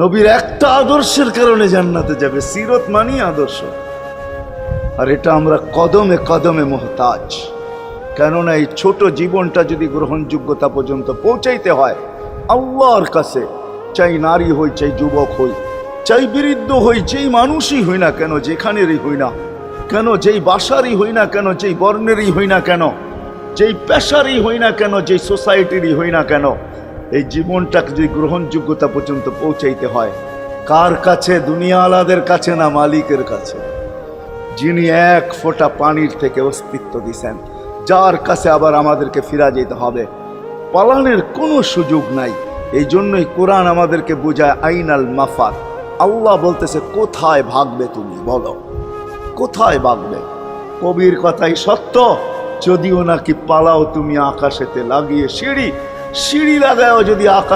নবীর একটা আদর্শের কারণে জান্নাতে যাবে। সিরত মানি আদর্শ। আর এটা আমরা কদমে কদমে মুহতাজ। কেননা এই ছোট জীবনটা যদি গ্রহণযোগ্যতা পর্যন্ত পৌঁছাইতে হয় আল্লাহর কাছে, চাই নারী হই, চাই যুবক হই, চাই বৃদ্ধ হই, যেই মানুষই হই না কেন, যেখানেরই হই না কেন, যেই বাসারই হই না কেন, যেই বর্ণেরই হই না কেন, যেই পেশারই হই না কেন, যেই সোসাইটিরই হই না কেন, এই জীবনটাকে যদি গ্রহণযোগ্যতা পর্যন্ত পৌঁছাইতে হয় কার কাছে? দুনিয়া আলাদের কাছে না, মালিকের কাছে, যিনি এক ফোঁটা পানির থেকে অস্তিত্ব দিছেন, যার কাছে আবার আমাদেরকে ফিরা যেতে হবে। পালানের কোনো সুযোগ নাই। এই জন্যই কোরআন আমাদেরকে বোঝায় আইনাল মাফার। আল্লাহ বলতেছে কোথায় ভাগবে তুমি, বলো কোথায় ভাগবে? কবির কথাই সত্য, যদিও নাকি পালাও তুমি আকাশেতে লাগিয়ে সিঁড়ি, সিঁড়ি লাগাও যদি আকাশ